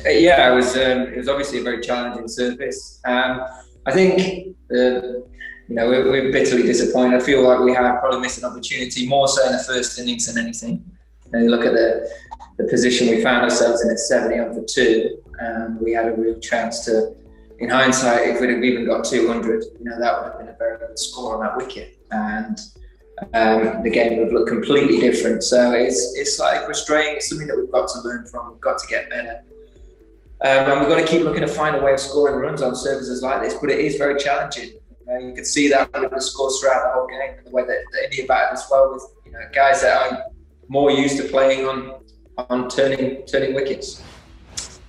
Yeah, it was obviously a very challenging surface. I think we're bitterly disappointed. I feel like we have probably missed an opportunity more so in the first innings than anything. You look at the position we found ourselves in at 70 on for two. We had a real chance to, in hindsight, if we'd have even got 200, that would have been a very good score on that wicket, and the game would look completely different. So it's slightly frustrating. It's something that we've got to learn from. We've got to get better. And we've got to keep looking to find a way of scoring runs on surfaces like this, but it is very challenging. You can see that with the scores throughout the whole game, and the way that India batted as well, with guys that are more used to playing on turning wickets.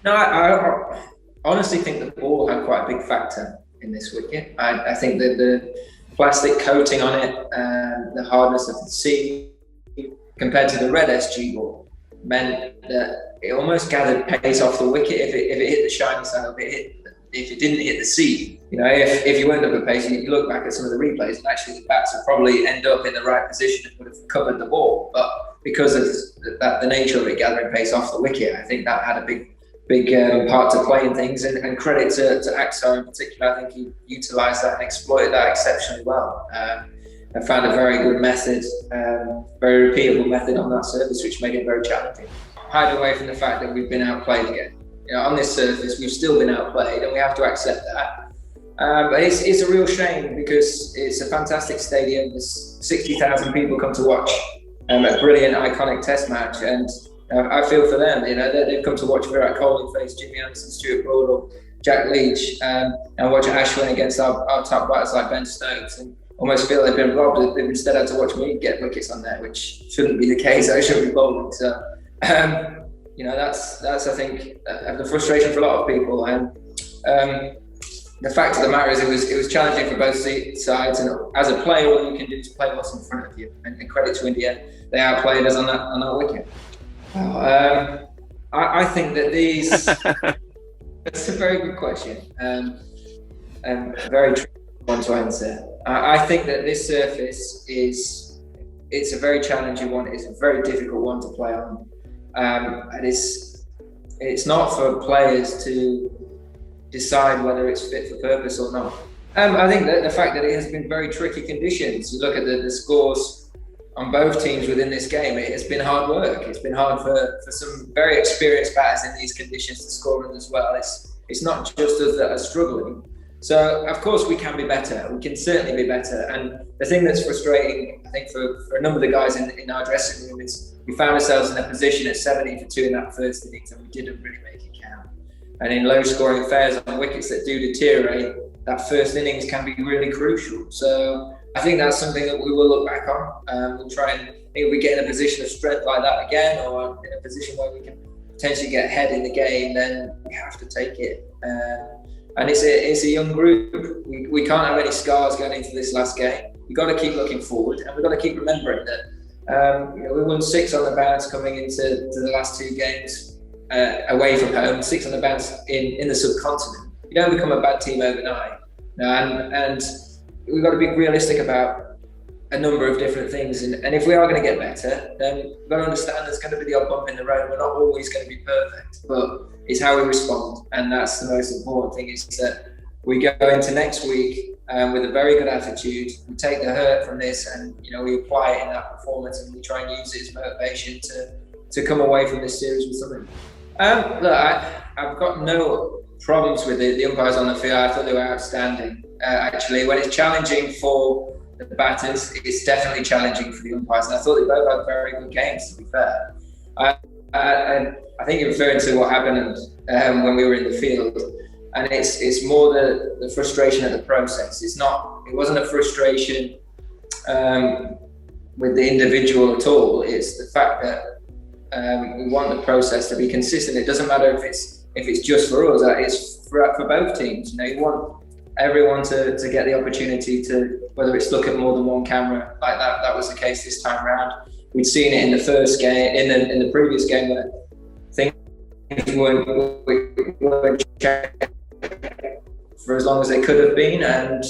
No, I honestly think the ball had quite a big factor in this wicket. I think that the plastic coating on it and the hardness of the seam compared to the red SG ball meant that it almost gathered pace off the wicket if it hit the shiny side, if it didn't hit the seam. If you weren't up at pace, you look back at some of the replays and actually the bats would probably end up in the right position and would have covered the ball. But because of the nature of it gathering pace off the wicket, I think that had a big part to play in things, and credit to Axar in particular. I think he utilised that and exploited that exceptionally well. And found a very good method, very repeatable method on that surface, which made it very challenging. Hide away from the fact that we've been outplayed again. On this surface, we've still been outplayed, and we have to accept that. But it's a real shame because it's a fantastic stadium. There's 60,000 people come to watch a brilliant, iconic Test match, and I feel for them. They've come to watch Virat Kohli face Jimmy Anderson, Stuart Broad, or Jack Leach, and watch Ashwin against our top batters like Ben Stokes, and almost feel they've been robbed. They've instead had to watch me get wickets on there, which shouldn't be the case. I shouldn't be bowling. So, that's I think the frustration for a lot of people. And the fact of the matter is, it was challenging for both sides. And as a player, all you can do is play what's in front of you. And credit to India, they outplayed us on that wicket. I think that these. That's a very good question. A very tricky one to answer. I think that this surface it's a very challenging one. It's a very difficult one to play on, and it's not for players to decide whether it's fit for purpose or not. I think that the fact that it has been very tricky conditions. You look at the scores on both teams within this game. It has been hard work. It's been hard for some very experienced batters in these conditions to score runs as well. It's not just us that are struggling. So, of course, we can be better. We can certainly be better. And the thing that's frustrating, I think, for a number of the guys in our dressing room is we found ourselves in a position at 70 for 2 in that first innings, and we didn't really make it count. And in low-scoring affairs on wickets that do deteriorate, that first innings can be really crucial. So I think that's something that we will look back on. We'll try and think if we get in a position of strength like that again, or in a position where we can potentially get ahead in the game, then we have to take it. And it's a young group. We can't have any scars going into this last game. We've got to keep looking forward, and we've got to keep remembering that we won 6 on the bounce coming into the last 2 games away from home, 6 on the bounce in the subcontinent. You don't become a bad team overnight. And we've got to be realistic about a number of different things. And if we are going to get better, then we've got to understand there's going to be the odd bump in the road. We're not always going to be perfect, but it's how we respond. And that's the most important thing, is that we go into next week with a very good attitude. We take the hurt from this and, we apply it in that performance, and we try and use it as motivation to come away from this series with something. Look, I've got no problems with the umpires on the field. I thought they were outstanding. Actually, when it's challenging for the batters, it's definitely challenging for the umpires. And I thought they both had very good games, to be fair. I think you're referring to what happened when we were in the field, and it's more the frustration of the process. It wasn't a frustration with the individual at all. It's the fact that we want the process to be consistent. It doesn't matter if it's just for us. It's for both teams. You want everyone to get the opportunity to, whether it's look at more than one camera like that. That was the case this time around. We'd seen it in the first game, in the previous game, where things weren't checked for as long as they could have been. And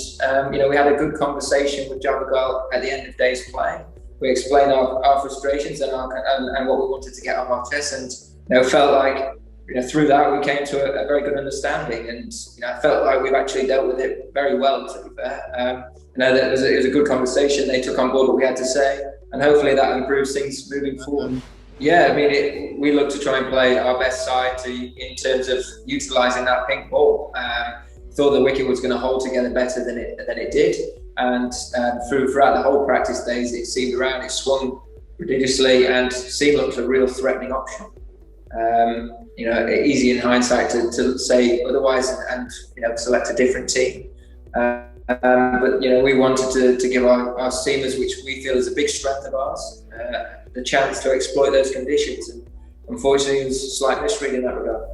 we had a good conversation with Javagal at the end of day's play. We explained our frustrations and what we wanted to get off our chest, and felt like through that we came to a very good understanding, and I felt like we've actually dealt with it very well, to be fair. That it was a good conversation. They took on board what we had to say, and hopefully that improves things moving forward. Yeah, I mean, we look to try and play our best side in terms of utilising that pink ball. Thought the wicket was going to hold together better than it did, and throughout the whole practice days, it seemed around, it swung prodigiously, and seemed like a real threatening option. Easy in hindsight to say otherwise and select a different team. But we wanted to give our seamers, which we feel is a big strength of ours, the chance to exploit those conditions. And unfortunately, it was a slight misread in that regard.